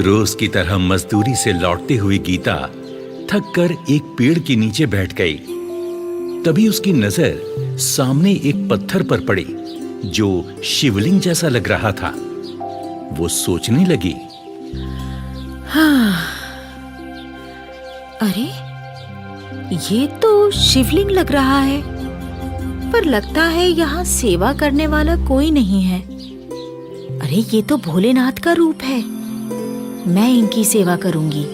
रोज की तरह मजदूरी से लौटते हुए गीता थक कर एक पेड़ के नीचे बैठ गई। तभी उसकी नजर सामने एक पत्थर पर पड़ी जो शिवलिंग जैसा लग रहा था। वो सोचने लगी, हाँ, अरे ये तो शिवलिंग लग रहा है, पर लगता है यहाँ सेवा करने वाला कोई नहीं है। अरे ये तो भोलेनाथ का रूप है, मैं इनकी सेवा करूंगी।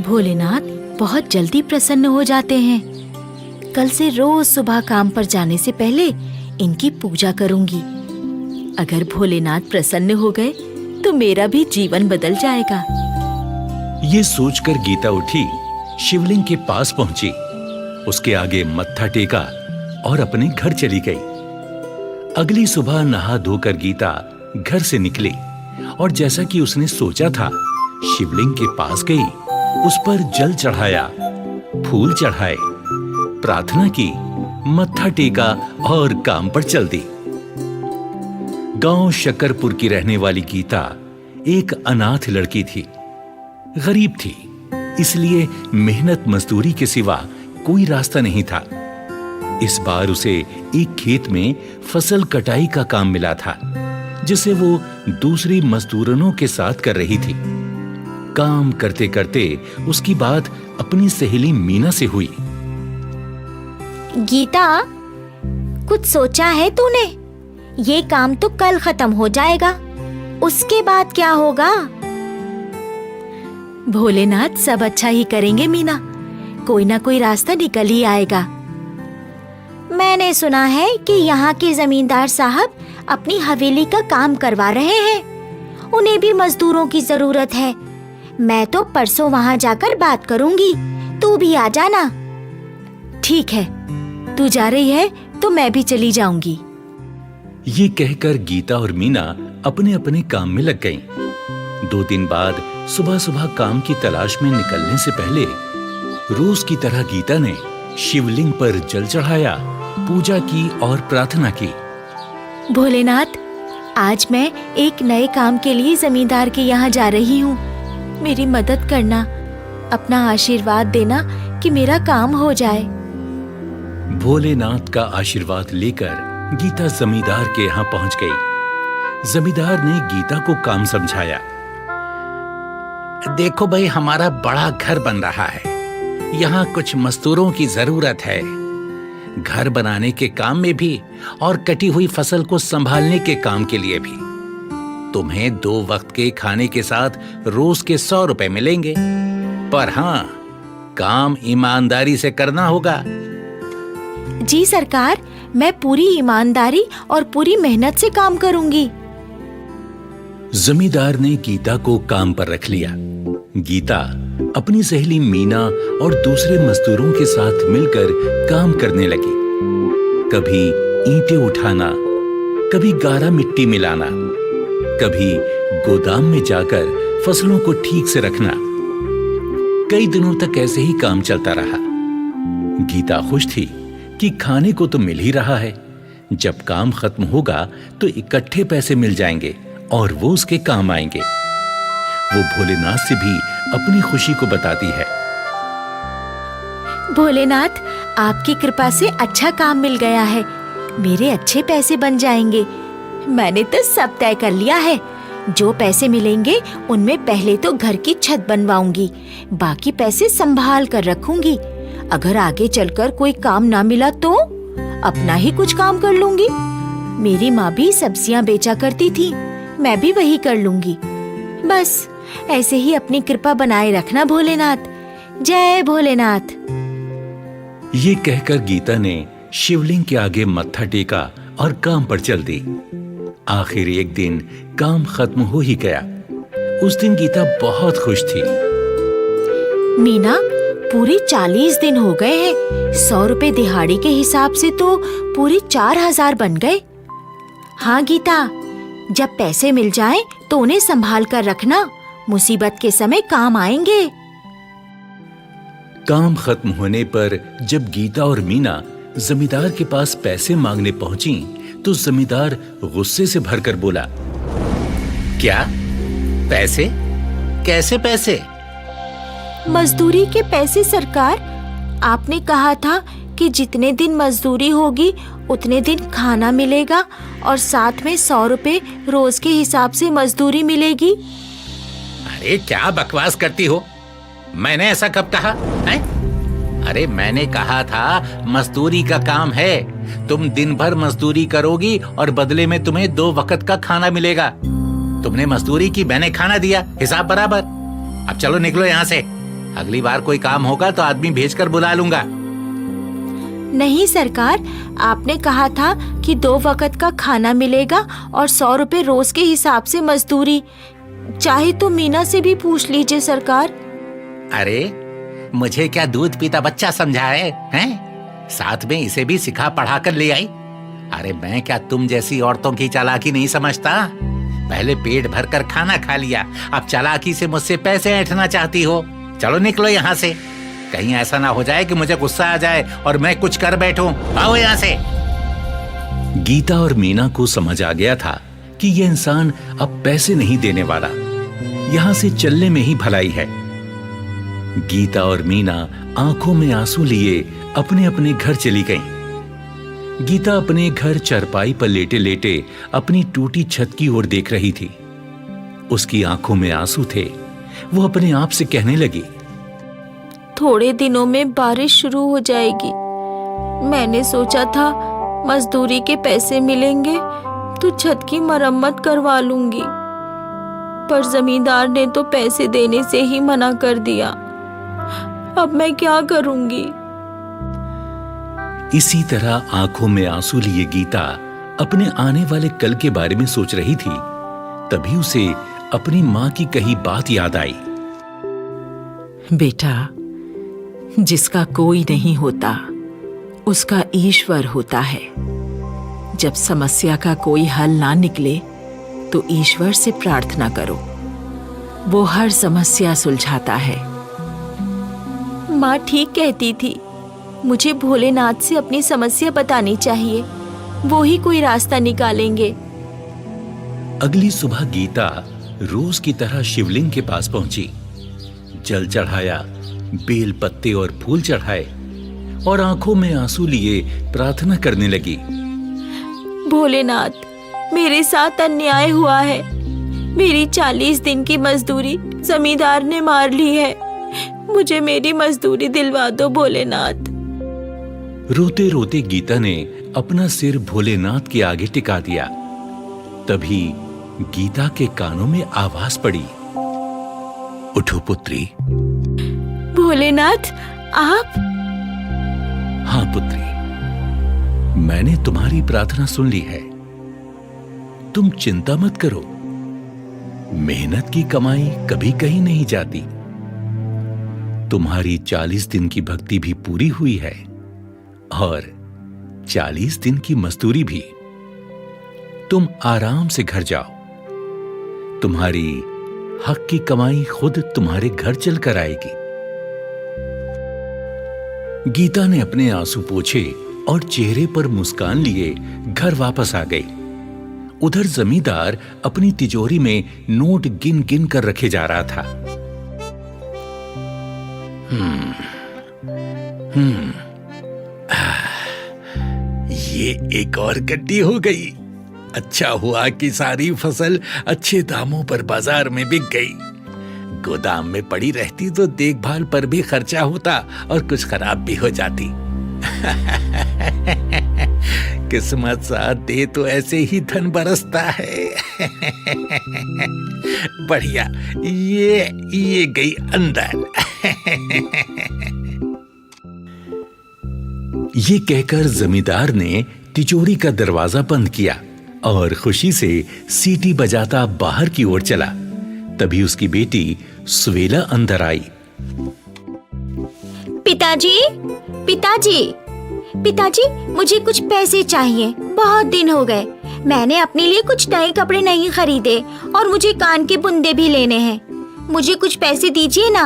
भोलेनाथ बहुत जल्दी प्रसन्न हो जाते हैं। कल से रोज सुबह काम पर जाने से पहले इनकी पूजा करूंगी। अगर भोलेनाथ प्रसन्न हो गए तो मेरा भी जीवन बदल जाएगा। ये सोचकर गीता उठी, शिवलिंग के पास पहुंची, उसके आगे मत्था टेका और अपने घर चली गई। अगली सुबह नहा धोकर गीता घर से निकली और जैसा कि उसने सोचा था, शिवलिंग के पास गई, उस पर जल चढ़ाया, फूल चढ़ाए, प्रार्थना की, मत्था टेका और काम पर चल दी। गांव शकरपुर की रहने वाली गीता एक अनाथ लड़की थी। गरीब थी, इसलिए मेहनत मजदूरी के सिवा कोई रास्ता नहीं था। इस बार उसे एक खेत में फसल कटाई का काम मिला था, जिसे वो दूसरी मजदूरनों के साथ कर रही थी। काम करते करते उसकी बात अपनी सहेली मीना से हुई। गीता, कुछ सोचा है तूने? ये काम तो कल खत्म हो जाएगा, उसके बाद क्या होगा? भोलेनाथ सब अच्छा ही करेंगे मीना, कोई ना कोई रास्ता निकल ही आएगा। मैंने सुना है कि यहाँ के जमींदार साहब अपनी हवेली का काम करवा रहे हैं। उन्हें भी मजदूरों की जरूरत है। मैं तो परसों वहाँ जाकर बात करूंगी, तू भी आ जाना। ठीक है, तू जा रही है तो मैं भी चली जाऊंगी। ये कहकर गीता और मीना अपने अपने काम में लग गईं। 2 दिन बाद सुबह सुबह काम की तलाश में निकलने से पहले रोज की तरह गीता ने शिवलिंग पर जल चढ़ाया, पूजा की और प्रार्थना की। भोलेनाथ, आज मैं एक नए काम के लिए जमींदार के यहाँ जा रही हूँ। मेरी मदद करना, अपना आशीर्वाद देना कि मेरा काम हो जाए। भोलेनाथ का आशीर्वाद लेकर गीता जमींदार के यहाँ पहुंच गई। जमींदार ने गीता को काम समझाया। देखो भाई, हमारा बड़ा घर बन रहा है, यहाँ कुछ मजदूरों की जरूरत है, घर बनाने के काम में भी और कटी हुई फसल को संभालने के काम के लिए भी। तुम्हें 2 वक्त के खाने के साथ रोज के 100 रुपए मिलेंगे, पर हाँ, काम ईमानदारी से करना होगा। जी सरकार, मैं पूरी ईमानदारी और पूरी मेहनत से काम करूंगी। जमींदार ने गीता को काम पर रख लिया। गीता अपनी सहेली मीना और दूसरे मजदूरों के साथ मिलकर काम करने लगी। कभी ईंटें उठाना, कभी गारा मिट्टी मिलाना, कभी गोदाम में जाकर फसलों को ठीक से रखना। कई दिनों तक ऐसे ही काम चलता रहा। गीता खुश थी कि खाने को तो मिल ही रहा है, जब काम खत्म होगा तो इकट्ठे पैसे मिल जाएंगे और वो उसके काम आएंगे। वो भोलेनाथ से भी अपनी खुशी को बताती है। भोलेनाथ, आपकी कृपा से अच्छा काम मिल गया है, मेरे अच्छे पैसे बन जाएंगे। मैंने तो सब तय कर लिया है। जो पैसे मिलेंगे उनमें पहले तो घर की छत बनवाऊंगी, बाकी पैसे संभाल कर रखूंगी। अगर आगे चलकर कोई काम ना मिला तो अपना ही कुछ काम कर लूंगी। मेरी माँ भी सब्जियां बेचा करती थी, मैं भी वही कर लूंगी। बस ऐसे ही अपनी कृपा बनाए रखना भोलेनाथ। जय भोलेनाथ। ये कहकर गीता ने शिवलिंग के आगे मत्था टेका और काम पर चल दी। आखिर एक दिन काम खत्म हो ही गया। उस दिन गीता बहुत खुश थी। मीना, पूरे 40 दिन हो गए हैं। 100 रुपए दिहाड़ी के हिसाब से तो पूरे 4000 बन गए। हाँ गीता, जब पैसे मिल जाएं तो उन्हें संभाल कर रखना, मुसीबत के समय काम आएंगे। काम खत्म होने पर जब गीता और मीना जमींदार के पास पैसे मांगने पहुंची तो जमींदार गुस्से से भरकर बोला, क्या पैसे? कैसे पैसे? मजदूरी के पैसे सरकार। आपने कहा था कि जितने दिन मजदूरी होगी उतने दिन खाना मिलेगा और साथ में 100 रुपए रोज के हिसाब से मजदूरी मिलेगी। अरे क्या बकवास करती हो? मैंने ऐसा कब कहा है? अरे मैंने कहा था मजदूरी का काम है, तुम दिन भर मजदूरी करोगी और बदले में तुम्हें 2 वक्त का खाना मिलेगा। तुमने मजदूरी की, मैंने खाना दिया, हिसाब बराबर। अब चलो निकलो यहाँ से। अगली बार कोई काम होगा तो आदमी भेजकर बुला लूंगा। नहीं सरकार, आपने कहा था कि 2 वक्त का खाना मिलेगा और 100 रुपए रोज के हिसाब से मजदूरी। चाहे तो मीना से भी पूछ लीजिए सरकार। अरे मुझे क्या दूध पीता बच्चा समझा हैं? साथ में इसे भी सिखा पढ़ा कर ले आई। अरे मैं क्या तुम जैसी औरतों की चालाकी नहीं समझता? पहले पेट भर कर खाना खा लिया, अब चालाकी से मुझसे पैसे ऐंठना चाहती हो। चलो निकलो यहाँ से, कहीं ऐसा ना हो जाए कि मुझे गुस्सा आ जाए और मैं कुछ कर बैठूं। आओ यहाँ से। गीता और मीना को समझ आ गया था कि यह इंसान अब पैसे नहीं देने वाला, यहां से चलने में ही भलाई है। गीता और मीना आंखों में आंसू लिए अपने अपने घर चली गईं। गीता अपने घर चारपाई पर लेटे लेटे अपनी टूटी छत की ओर देख रही थी। उसकी आंखों में आंसू थे। वो अपने आप से कहने लगी, थोड़े दिनों में बारिश शुरू हो जाएगी। मैंने सोचा था मजदूरी के पैसे मिलेंगे तो छत की मरम्मत करवा लूंगी, पर जमींदार ने तो पैसे देने से ही मना कर दिया। अब मैं क्या करूंगी? इसी तरह आंखों में आंसू लिए गीता अपने आने वाले कल के बारे में सोच रही थी। तभी उसे अपनी मां की कही बात याद आई। बेटा, जिसका कोई नहीं होता उसका ईश्वर होता है। जब समस्या का कोई हल ना निकले तो ईश्वर से प्रार्थना करो, वो हर समस्या सुलझाता है। माँ ठीक कहती थी, मुझे भोलेनाथ से अपनी समस्या बतानी चाहिए, वो ही कोई रास्ता निकालेंगे। अगली सुबह गीता रोज की तरह शिवलिंग के पास पहुंची। जल चढ़ाया, बेल पत्ते और फूल चढ़ाए और आंखों में आंसू लिए प्रार्थना करने लगी। भोलेनाथ, मेरे साथ अन्याय हुआ है। मेरी 40 दिन की मजदूरी जमींदार ने मार ली है। मुझे मेरी मजदूरी दिलवा दो भोलेनाथ। रोते रोते गीता ने अपना सिर भोलेनाथ के आगे टिका दिया। तभी गीता के कानों में आवाज पड़ी, उठो पुत्री। भोलेनाथ, आप? हाँ पुत्री, मैंने तुम्हारी प्रार्थना सुन ली है। तुम चिंता मत करो, मेहनत की कमाई कभी कहीं नहीं जाती। तुम्हारी 40 दिन की भक्ति भी पूरी हुई है और 40 दिन की मजदूरी भी। तुम आराम से घर जाओ, तुम्हारी हक की कमाई खुद तुम्हारे घर चलकर आएगी। गीता ने अपने आंसू पोंछे और चेहरे पर मुस्कान लिए घर वापस आ गई। उधर जमींदार अपनी तिजोरी में नोट गिन गिन कर रखे जा रहा था। ये एक और गड्डी हो गई। अच्छा हुआ कि सारी फसल अच्छे दामों पर बाजार में बिक गई। गोदाम में पड़ी रहती तो देखभाल पर भी खर्चा होता और कुछ खराब भी हो जाती। किस्मत साथ दे तो ऐसे ही धन बरसता है। बढ़िया, ये गई अंदर। ये कहकर जमींदार ने तिजोरी का दरवाजा बंद किया और खुशी से सीटी बजाता बाहर की ओर चला। तभी उसकी बेटी सुवेला अंदर आई। पिताजी, पिताजी, पिताजी, मुझे कुछ पैसे चाहिए। बहुत दिन हो गए, मैंने अपने लिए कुछ नए कपड़े नहीं खरीदे और मुझे कान के बुंदे भी लेने हैं। मुझे कुछ पैसे दीजिए ना।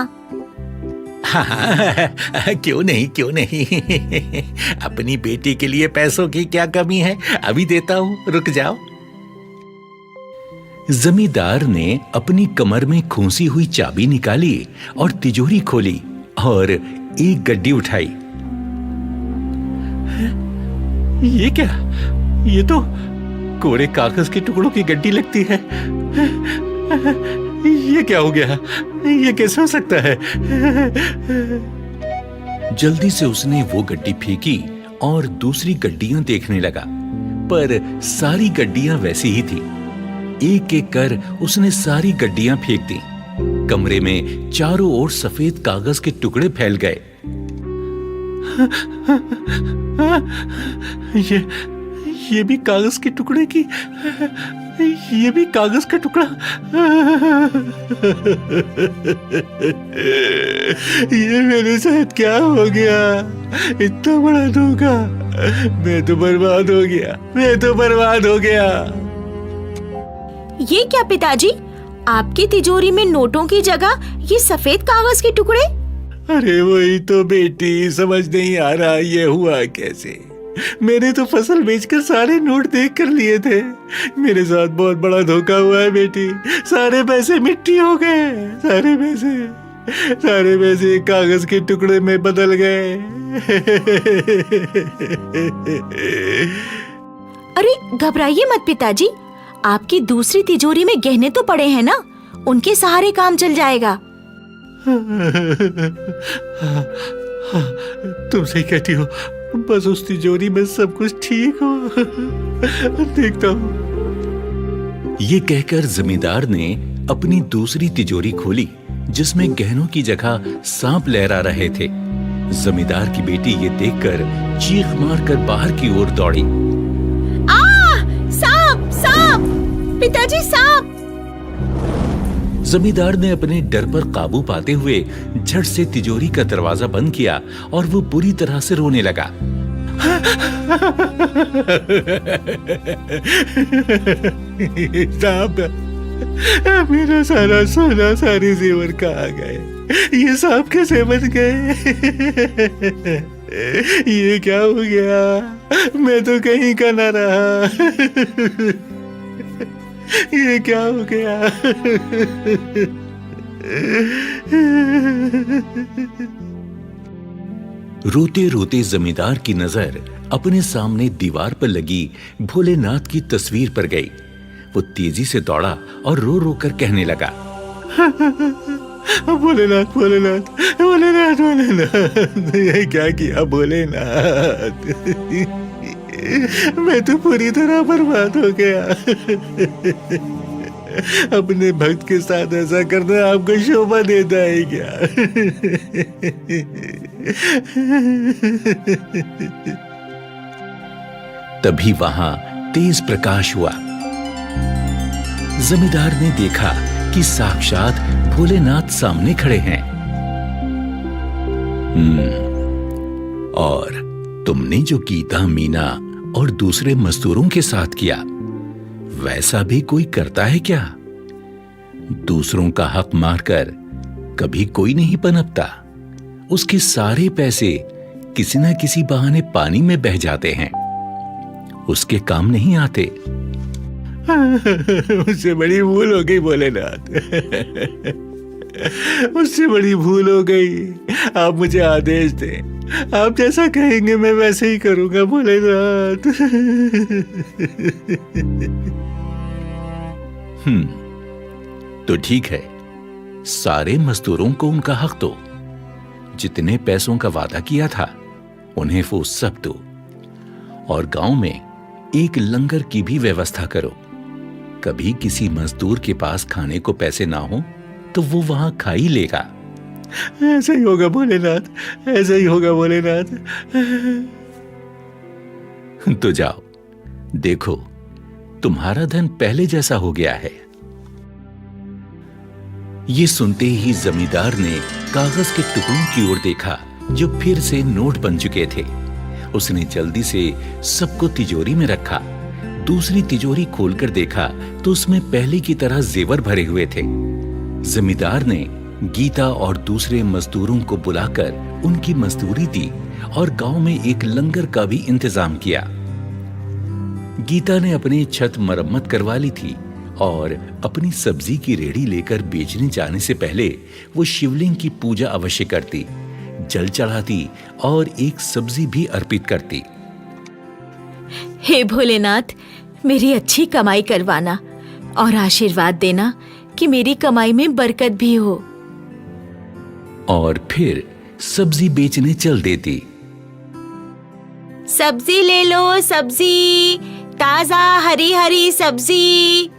हाँ, क्यों नहीं। अपनी बेटी के लिए पैसों की क्या कमी है, अभी देता हूँ, रुक जाओ। जमींदार ने अपनी कमर में खूंसी हुई चाबी निकाली और तिजोरी खोली और एक गड्डी उठाई। ये क्या? ये तो कोरे कागज के टुकड़ों की गड्डी लगती है। ये क्या हो गया? ये कैसे हो सकता है? जल्दी से उसने वो गड्डी फेंकी और दूसरी गड्डियां देखने लगा, पर सारी गड्डियां वैसी ही थी। एक एक कर उसने सारी गड्डियां फेंक दी। कमरे में चारों ओर सफेद कागज के टुकड़े फैल गए। ये भी कागज के टुकड़े की, ये भी कागज का टुकड़ा। ये मेरे साथ क्या हो गया? इतना बड़ा धोखा! मैं तो बर्बाद हो गया, मैं तो बर्बाद हो गया। ये क्या पिताजी, आपकी तिजोरी में नोटों की जगह ये सफेद कागज के टुकड़े? अरे वही तो बेटी, समझ नहीं आ रहा ये हुआ कैसे। मैंने तो फसल बेचकर सारे नोट देख कर लिए थे। मेरे साथ बहुत बड़ा धोखा हुआ है बेटी। सारे पैसे मिट्टी हो गए, सारे पैसे कागज के टुकड़े में बदल गए। अरे घबराइए मत पिताजी, आपकी दूसरी तिजोरी में गहने तो पड़े हैं ना, उनके सहारे काम चल जाएगा। तुम सही कहती हो, बस उस तिजोरी में सब कुछ ठीक हो। देखता हूँ। ये कहकर जमींदार ने अपनी दूसरी तिजोरी खोली, जिसमें गहनों की जगह सांप लहरा रहे थे। जमींदार की बेटी ये देखकर चीख मारकर बाहर की ओर दौड़ी। सांप, सांप! पिताजी, सांप! जमींदार ने अपने डर पर काबू पाते हुए झट से तिजोरी का दरवाजा बंद किया और वो बुरी तरह से रोने लगा। सांप! मेरा सारा सोना, सारे जेवर कहाँ गए? ये सांप कैसे बच गए? ये क्या हो गया? मैं तो कहीं का ना रहा। ये क्या हो गया? रोते रोते जमींदार की नजर अपने सामने दीवार पर लगी भोलेनाथ की तस्वीर पर गई। वो तेजी से दौड़ा और रो रो कर कहने लगा, भोलेनाथ, भोलेनाथ, भोलेनाथ, भोलेनाथ, ये क्या किया भोलेनाथ? मैं तो पूरी तरह बर्बाद हो गया। अपने भक्त के साथ ऐसा करना आपको शोभा देता है क्या? तभी वहां तेज प्रकाश हुआ। जमींदार ने देखा कि साक्षात भोलेनाथ सामने खड़े हैं। और तुमने जो गीता, मीना और दूसरे मजदूरों के साथ किया, वैसा भी कोई करता है क्या? दूसरों का हक मारकर कभी कोई नहीं पनपता। उसके सारे पैसे किसी न किसी बहाने पानी में बह जाते हैं, उसके काम नहीं आते। मुझसे बड़ी भूल हो गई भोलेनाथ। मुझसे बड़ी भूल हो गई। आप मुझे आदेश दें, आप जैसा कहेंगे मैं वैसे ही करूंगा भोलेनाथ। तो ठीक है, सारे मजदूरों को उनका हक दो। जितने पैसों का वादा किया था उन्हें वो सब दो, और गांव में एक लंगर की भी व्यवस्था करो। कभी किसी मजदूर के पास खाने को पैसे ना हो तो वो वहां खा ही लेगा। ऐसा ही होगा भोलेनाथ, ऐसा ही होगा भोलेनाथ। तो जाओ, देखो तुम्हारा धन पहले जैसा हो गया है। ये सुनते ही जमींदार ने कागज के टुकड़ों की ओर देखा जो फिर से नोट बन चुके थे। उसने जल्दी से सबको तिजोरी में रखा। दूसरी तिजोरी खोलकर देखा तो उसमें पहले की तरह जेवर भरे हुए थे। जमींदार ने गीता और दूसरे मजदूरों को बुलाकर उनकी मजदूरी दी और गांव में एक लंगर का भी इंतजाम किया। गीता ने अपनी छत मरम्मत करवा ली थी और अपनी सब्जी की रेहड़ी लेकर बेचने जाने से पहले वो शिवलिंग की पूजा अवश्य करती, जल चढ़ाती और एक सब्जी भी अर्पित करती। हे भोलेनाथ, मेरी अच्छी कमाई करवाना और आशीर्वाद देना कि मेरी कमाई में बरकत भी हो। और फिर सब्जी बेचने चल देती। सब्जी ले लो, सब्जी, ताजा हरी हरी सब्जी।